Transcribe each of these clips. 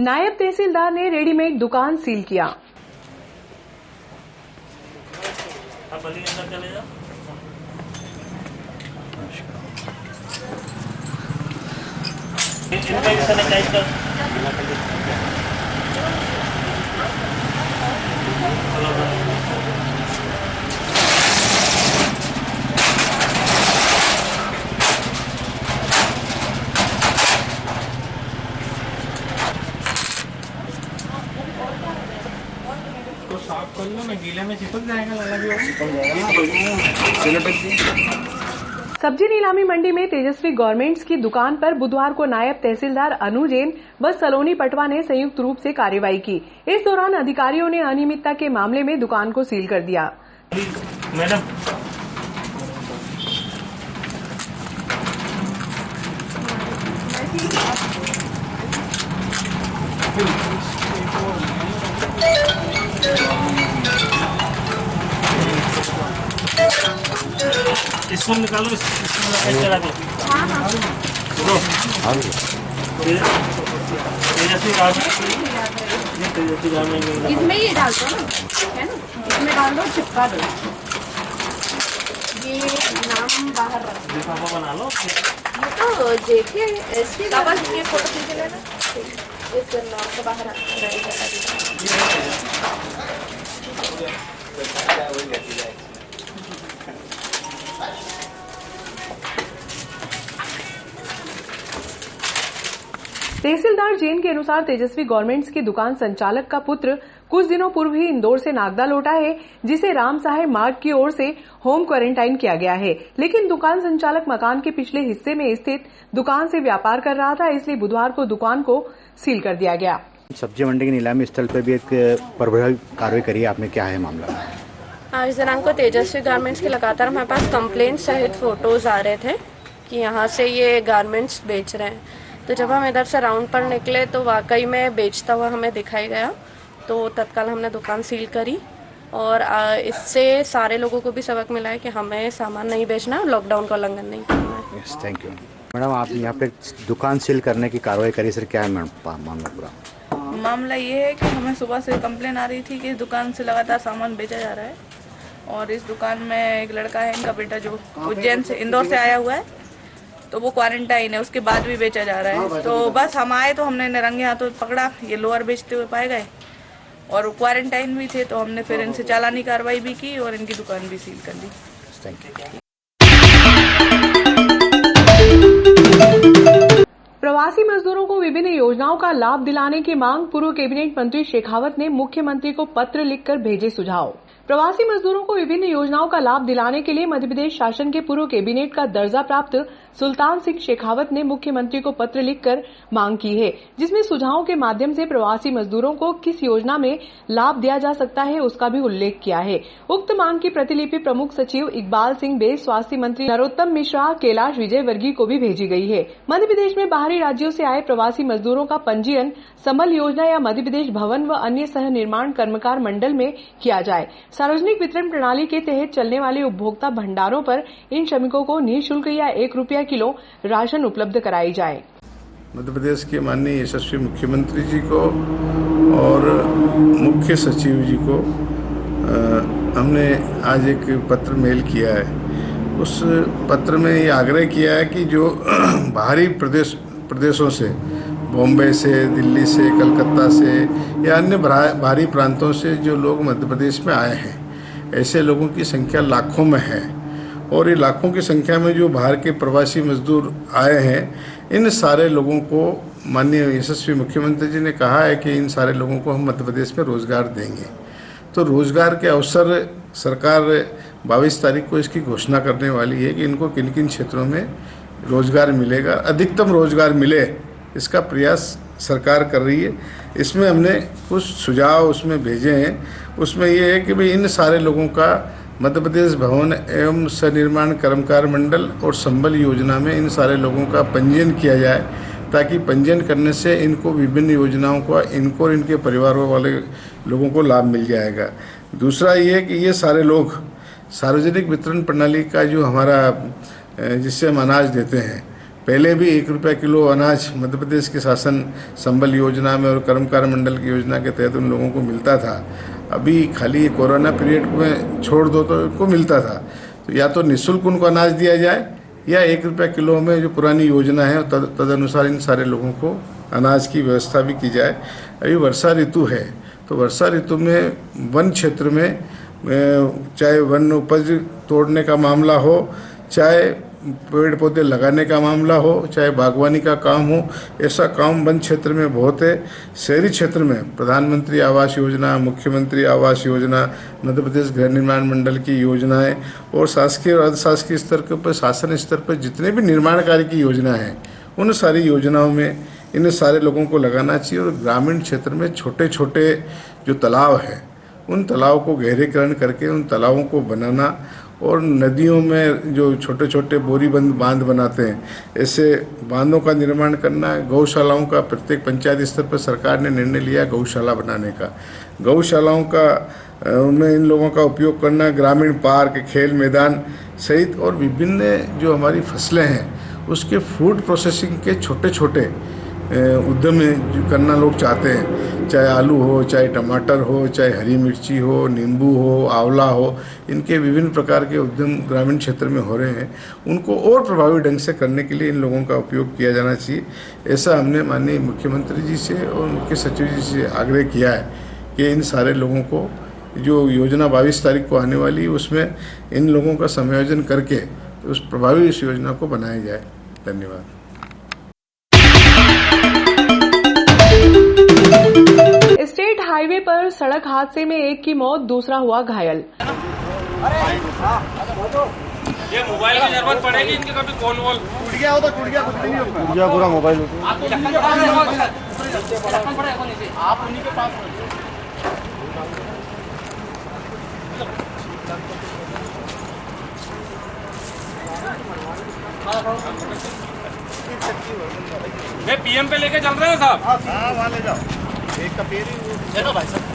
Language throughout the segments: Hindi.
नायब तहसीलदार ने रेडीमेड दुकान सील किया। साफ कर लो ना, गीले में चिपक जाएगा, सब्जी नीलामी मंडी में तेजस्वी गारमेंट्स की दुकान पर बुधवार को नायब तहसीलदार अनु जैन व सलोनी पटवा ने संयुक्त रूप से कार्रवाई की। इस दौरान अधिकारियों ने अनियमितता के मामले में दुकान को सील कर दिया। मैडम इसको निकालो, इसको करा दो। इसमें ये डाल दो ना, है ना, इसमें डाल दो, चिपका दो। ये नाम बाहर रखो, बना लो। ये तो जेके ऐसे बस ये फोटो खींच लेना, इस नाम को बाहर तहसीलदार जैन के अनुसार तेजस्वी गारमेंट्स की दुकान संचालक का पुत्र कुछ दिनों पूर्व ही इंदौर से नागदा लौटा है, जिसे राम साहेब मार्ग की ओर से होम क्वारंटाइन किया गया है। लेकिन दुकान संचालक मकान के पिछले हिस्से में स्थित दुकान से व्यापार कर रहा था, इसलिए बुधवार को दुकान को सील कर दिया गया। सब्जी मंडी के नीलामी स्थल पर भी एक प्रभावी कार्रवाई करी, आपने क्या है मामला? इस दिनांक को तेजस्वी गारमेंट्स के लगातार हमारे पास कंप्लेंट सहित फोटोज आ रहे थे कि यहाँ से ये गारमेंट्स बेच रहे हैं। तो जब हम इधर से राउंड पर निकले तो वाकई में बेचता हुआ हमें दिखाई गया, तो तत्काल हमने दुकान सील करी और इससे सारे लोगों को भी सबक मिला है कि हमें सामान नहीं बेचना है, लॉकडाउन का उल्लंघन नहीं करना है। Yes, thank you madam. आप यहाँ पे दुकान सील करने की कार्रवाई करी, सर क्या है मामला पूरा? मामला ये है कि हमें सुबह से कंप्लेन आ रही थी कि इस दुकान से लगातार सामान बेचा जा रहा है और इस दुकान में एक लड़का है, इनका बेटा जो उज्जैन से इंदौर से आया हुआ है, तो वो क्वारंटाइन है, उसके बाद भी बेचा जा रहा है। तो बस हम आए तो हमने नरंगे हाथों पकड़ा, ये लोअर बेचते हुए पाए गए और क्वारंटाइन भी थे, तो हमने फिर इनसे चालानी कार्रवाई भी की और इनकी दुकान भी सील कर दी। Thank you. प्रवासी मजदूरों को विभिन्न योजनाओं का लाभ दिलाने की मांग, पूर्व कैबिनेट मंत्री शेखावत ने मुख्यमंत्री को पत्र लिखकर भेजे सुझाव। प्रवासी मजदूरों को विभिन्न योजनाओं का लाभ दिलाने के लिए मध्य प्रदेश शासन के पूर्व कैबिनेट का दर्जा प्राप्त सुल्तान सिंह शेखावत ने मुख्यमंत्री को पत्र लिखकर मांग की है, जिसमें सुझावों के माध्यम से प्रवासी मजदूरों को किस योजना में लाभ दिया जा सकता है उसका भी उल्लेख किया है। उक्त मांग की प्रतिलिपि प्रमुख सचिव इकबाल सिंह बेग, स्वास्थ्य मंत्री नरोत्तम मिश्रा, कैलाश विजयवर्गीय को भी भेजी गई है। मध्य प्रदेश में बाहरी राज्यों से आए प्रवासी मजदूरों का पंजीयन संबल योजना या मध्य प्रदेश भवन व अन्य सह निर्माण कर्मकार मंडल में किया जाए। सार्वजनिक वितरण प्रणाली के तहत चलने वाले उपभोक्ता भंडारों पर इन श्रमिकों को निःशुल्क या 1 रुपया किलो राशन उपलब्ध कराई जाए। मध्य प्रदेश के माननीय यशस्वी मुख्यमंत्री जी को और मुख्य सचिव जी को हमने आज एक पत्र मेल किया है। उस पत्र में ये आग्रह किया है कि जो बाहरी प्रदेशों से, बॉम्बे से, दिल्ली से, कलकत्ता से या अन्य बाहरी प्रांतों से जो लोग मध्य प्रदेश में आए हैं, ऐसे लोगों की संख्या लाखों में है और ये लाखों की संख्या में जो बाहर के प्रवासी मजदूर आए हैं, इन सारे लोगों को माननीय यशस्वी मुख्यमंत्री जी ने कहा है कि इन सारे लोगों को हम मध्य प्रदेश में रोजगार देंगे। तो रोजगार के अवसर सरकार 22 तारीख को इसकी घोषणा करने वाली है कि इनको किन किन क्षेत्रों में रोजगार मिलेगा, अधिकतम रोजगार मिले, इसका प्रयास सरकार कर रही है। इसमें हमने कुछ सुझाव उसमें भेजे हैं। उसमें ये है कि भाई इन सारे लोगों का मध्य प्रदेश भवन एवं सनिर्माण कर्मकार मंडल और संबल योजना में इन सारे लोगों का पंजीयन किया जाए, ताकि पंजीयन करने से इनको विभिन्न योजनाओं का इनको और इनके परिवारों वाले लोगों को लाभ मिल जाएगा। दूसरा ये है कि ये सारे लोग सार्वजनिक वितरण प्रणाली का जो हमारा जिससे हम अनाज देते हैं, पहले भी 1 रुपया किलो अनाज मध्य प्रदेश के शासन संबल योजना में और कर्मकार मंडल की योजना के तहत उन लोगों को मिलता था। अभी खाली कोरोना पीरियड में छोड़ दो तो उनको मिलता था। तो या तो निःशुल्क उनको अनाज दिया जाए या 1 रुपया किलो में जो पुरानी योजना है तदनुसार इन सारे लोगों को अनाज की व्यवस्था भी की जाए। अभी वर्षा ऋतु है तो वर्षा ऋतु में वन क्षेत्र में चाहे वन उपज तोड़ने का मामला हो, चाहे पेड़ पौधे लगाने का मामला हो, चाहे बागवानी का काम हो, ऐसा काम वन क्षेत्र में बहुत है। शहरी क्षेत्र में प्रधानमंत्री आवास योजना, मुख्यमंत्री आवास योजना, मध्य प्रदेश गृह निर्माण मंडल की योजनाएं और शासकीय और अर्धशासकीय स्तर के ऊपर शासन स्तर पर जितने भी निर्माण कार्य की योजना है उन सारी योजनाओं में इन सारे लोगों को लगाना चाहिए। और ग्रामीण क्षेत्र में छोटे छोटे जो तालाब हैं उन तालाबों को गहरीकरण करके उन तालाबों को बनाना और नदियों में जो छोटे छोटे बोरीबंद बांध बनाते हैं ऐसे बांधों का निर्माण करना। गौशालाओं का प्रत्येक पंचायत स्तर पर सरकार ने निर्णय लिया गौशाला बनाने का। गौशालाओं का उनमें इन लोगों का उपयोग करना। ग्रामीण पार्क, खेल मैदान सहित और विभिन्न जो हमारी फसलें हैं उसके फूड प्रोसेसिंग के छोटे छोटे उद्यम जो करना लोग चाहते हैं, चाहे आलू हो, चाहे टमाटर हो, चाहे हरी मिर्ची हो, नींबू हो, आंवला हो, इनके विभिन्न प्रकार के उद्यम ग्रामीण क्षेत्र में हो रहे हैं। उनको और प्रभावी ढंग से करने के लिए इन लोगों का उपयोग किया जाना चाहिए। ऐसा हमने माननीय मुख्यमंत्री जी से और मुख्य सचिव जी से आग्रह किया है कि इन सारे लोगों को जो योजना 22 तारीख को आने वाली है उसमें इन लोगों का समायोजन करके उस प्रभावी इस योजना को बनाया जाए। धन्यवाद। स्टेट हाईवे पर सड़क हादसे में एक की मौत, दूसरा हुआ घायल। ये मोबाइल की जरूरत पड़ेगी इनके कभी कॉल वॉल टूट गया हो तो टूट गया, कुछ भी नहीं होगा। पूरा मोबाइल आप उन्हीं के पास पीएम पे लेके चल रहे हैं साहब। हाँ वहाँ ले जाओ। एक का पेड़ ही चलो भाई साहब।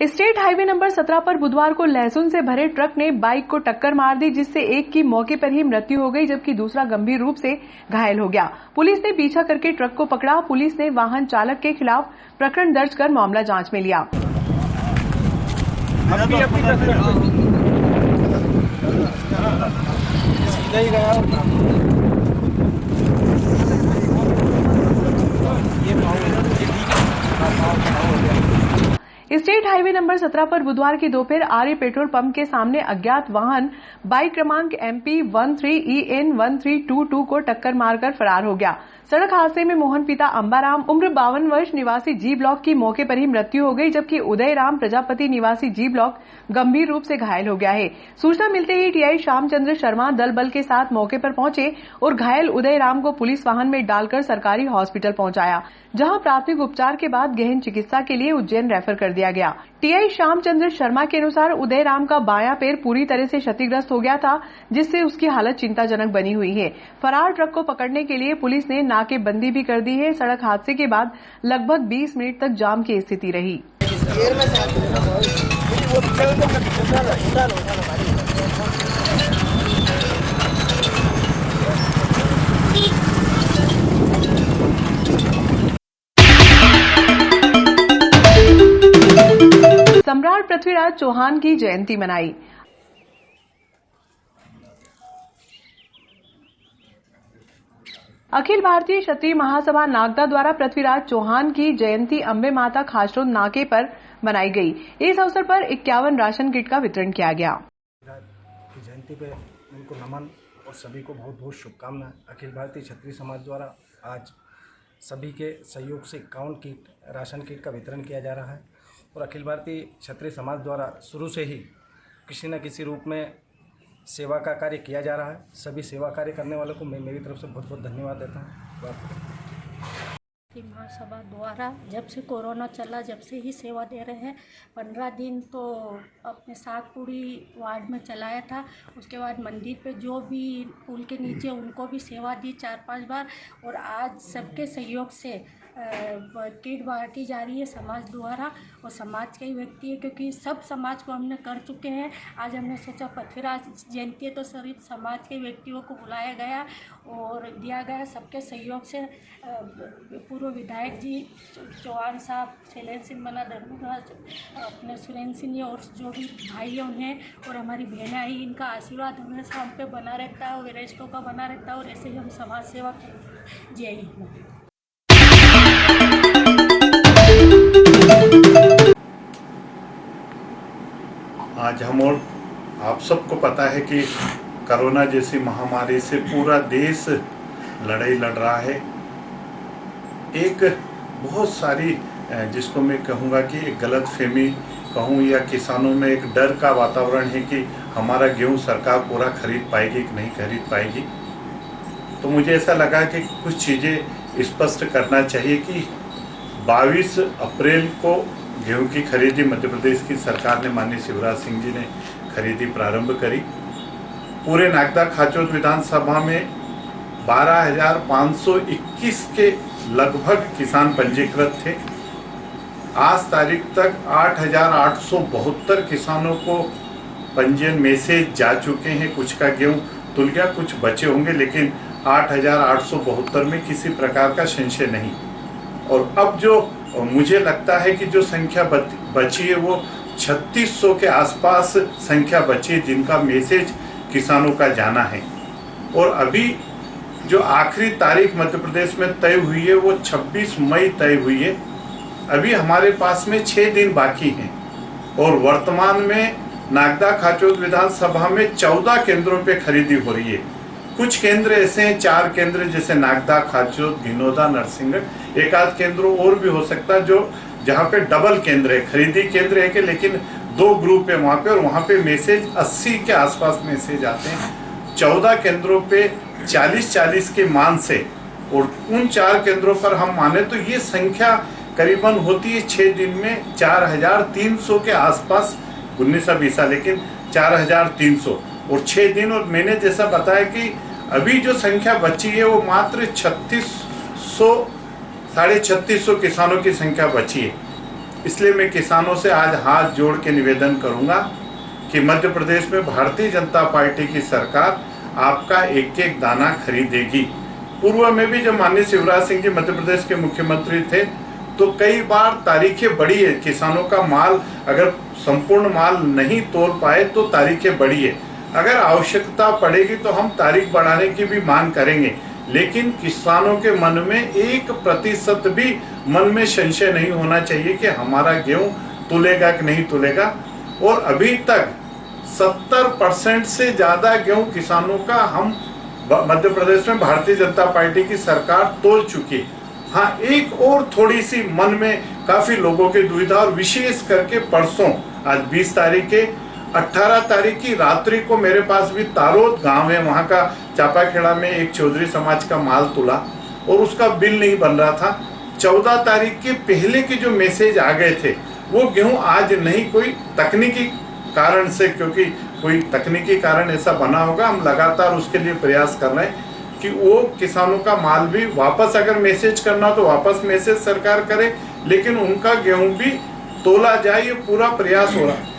स्टेट हाईवे नंबर 17 पर बुधवार को लहसुन से भरे ट्रक ने बाइक को टक्कर मार दी, जिससे एक की मौके पर ही मृत्यु हो गई जबकि दूसरा गंभीर रूप से घायल हो गया। पुलिस ने पीछा करके ट्रक को पकड़ा। पुलिस ने वाहन चालक के खिलाफ प्रकरण दर्ज कर मामला जांच में लिया। स्टेट हाईवे नंबर 17 पर बुधवार की दोपहर आर्य पेट्रोल पंप के सामने अज्ञात वाहन बाइक क्रमांक MP 13EN 1322 को टक्कर मारकर फरार हो गया। सड़क हादसे में मोहन पिता अंबाराम उम्र 52 वर्ष निवासी जी ब्लॉक की मौके पर ही मृत्यु हो गई जबकि उदय राम प्रजापति निवासी जी ब्लॉक गंभीर रूप से घायल हो गया है। सूचना मिलते ही टीआई श्यामचंद्र शर्मा दल बल के साथ मौके पर पहुंचे और घायल उदय राम को पुलिस वाहन में डालकर सरकारी हॉस्पिटल पहुंचाया, जहां प्राथमिक उपचार के बाद गहन चिकित्सा के लिए उज्जैन रेफर कर दिया गया। टीआई श्यामचंद्र शर्मा के अनुसार उदय राम का बायां पैर पूरी तरह से क्षतिग्रस्त हो गया था, जिससे उसकी हालत चिंताजनक बनी हुई है। फरार ट्रक को पकड़ने के लिए पुलिस ने नाकेबंदी भी कर दी है। सड़क हादसे के बाद लगभग 20 मिनट तक जाम की स्थिति रही। सम्राट पृथ्वीराज चौहान की जयंती मनाई। अखिल भारतीय क्षत्रिय महासभा नागदा द्वारा पृथ्वीराज चौहान की जयंती अंबे माता खासरोद नाके पर मनाई गई। इस अवसर पर 51 राशन किट का वितरण किया गया। जयंती पे उनको नमन और सभी को बहुत बहुत शुभकामनाएं। अखिल भारतीय क्षत्रिय समाज द्वारा आज सभी के सहयोग से 51 किट राशन किट का वितरण किया जा रहा है और अखिल भारतीय क्षत्रिय समाज द्वारा शुरू से ही किसी न किसी रूप में सेवा का कार्य किया जा रहा है। सभी सेवा कार्य करने वालों को मैं मेरी तरफ से बहुत बहुत धन्यवाद देता हूँ। महासभा द्वारा जब से कोरोना चला, जब से ही सेवा दे रहे हैं। 15 दिन तो अपने सागपुरी वार्ड में चलाया था, उसके बाद मंदिर पे जो भी पुल के नीचे उनको भी सेवा दी 4-5 बार और आज सबके सहयोग से किट बांटी जा रही है समाज द्वारा, और समाज के ही व्यक्ति है क्योंकि सब समाज को हमने कर चुके हैं। आज हमने सोचा पृथ्वीराज जयंती है तो सभी समाज के व्यक्तियों को बुलाया गया और दिया गया सबके सहयोग से। पूर्व विधायक जी चौहान साहब, शैलेंद्र सिंह मना, धर्मराज, अपने सुरेंद्र सिंह और जो भी भाई है उन्हें, और हमारी बहनें आई, इनका आशीर्वाद हमेशा हम पे बना रहता है, वरिष्ठों का बना रहता है, और ऐसे ही हम समाज सेवा जी आई हूँ। आज हम और आप सबको पता है कि कोरोना जैसी महामारी से पूरा देश लड़ाई लड़ रहा है। एक बहुत सारी जिसको मैं कहूँगा कि एक गलतफहमी कहूँ या किसानों में एक डर का वातावरण है कि हमारा गेहूँ सरकार पूरा खरीद पाएगी कि नहीं खरीद पाएगी। तो मुझे ऐसा लगा कि कुछ चीज़ें स्पष्ट करना चाहिए कि 22 अप्रैल को गेहूं की खरीदी मध्य प्रदेश की सरकार ने, माननीय शिवराज सिंह जी ने खरीदी प्रारंभ करी। पूरे नागदा खाचोद विधानसभा में 12,521 के लगभग किसान पंजीकृत थे। आज तारीख तक 8,872 किसानों को पंजीयन मैसेज जा चुके हैं। कुछ का गेहूं तुल गया, कुछ बचे होंगे, लेकिन 8,872 में किसी प्रकार का संशय नहीं। और अब जो मुझे लगता है कि जो संख्या बची है वो 3600 के आसपास संख्या बची है जिनका मैसेज किसानों का जाना है। और अभी जो आखिरी तारीख मध्य प्रदेश में तय हुई है वो 26 मई तय हुई है। अभी हमारे पास में 6 दिन बाकी हैं और वर्तमान में नागदा खाचोद विधानसभा में 14 केंद्रों पे खरीदी हो रही है। कुछ केंद्र ऐसे हैं, 4 केंद्र जैसे नागदा, खाचोद, गिनोदा, नरसिंहगढ़, एक आध केंद्र और भी हो सकता है जो जहाँ पे डबल केंद्र है, खरीदी केंद्र है कि लेकिन 2 ग्रुप है वहाँ पे, और वहाँ पे मैसेज 80 के आसपास मैसेज आते हैं। 14 केंद्रों पे 40-40 के मान से, और उन 4 केंद्रों पर हम माने तो ये संख्या करीबन होती है 6 दिन में 4,300 के आसपास, 19-20, लेकिन 4,300 और 6 दिन। और मैंने जैसा बताया कि अभी जो संख्या बची है वो मात्र 3600 किसानों की संख्या बची है। इसलिए मैं किसानों से आज हाथ जोड़ के निवेदन करूंगा कि मध्य प्रदेश में भारतीय जनता पार्टी की सरकार आपका एक एक दाना खरीदेगी। पूर्व में भी जब माननीय शिवराज सिंह जी मध्य प्रदेश के मुख्यमंत्री थे तो कई बार तारीखें बढ़ी है। किसानों का माल अगर संपूर्ण माल नहीं तोल पाए तो तारीखें बढ़ी है। अगर आवश्यकता पड़ेगी तो हम तारीख बढ़ाने की भी मांग करेंगे, लेकिन किसानों के मन में 1% भी मन में संशय नहीं होना चाहिए कि हमारा गेहूं तुलेगा कि नहीं तुलेगा। और अभी तक 70% से ज्यादा गेहूं किसानों का हम मध्य प्रदेश में भारतीय जनता पार्टी की सरकार तोल चुकी। हाँ, एक और थोड़ी सी मन में काफी लोगों की दुविधा, और विशेष करके परसों, आज 20 तारीख के 18 तारीख की रात्रि को मेरे पास भी तारोद गांव है, वहां का चापाखेड़ा में एक चौधरी समाज का माल तुला और उसका बिल नहीं बन रहा था। 14 तारीख के पहले के जो मैसेज आ गए थे वो गेहूं आज नहीं, कोई तकनीकी कारण से, क्योंकि कोई तकनीकी कारण ऐसा बना होगा, हम लगातार उसके लिए प्रयास कर रहे हैं कि वो किसानों का माल भी वापस, अगर मैसेज करना तो वापस मैसेज सरकार करे, लेकिन उनका गेहूं भी तोला जाए, ये पूरा प्रयास हो रहा है।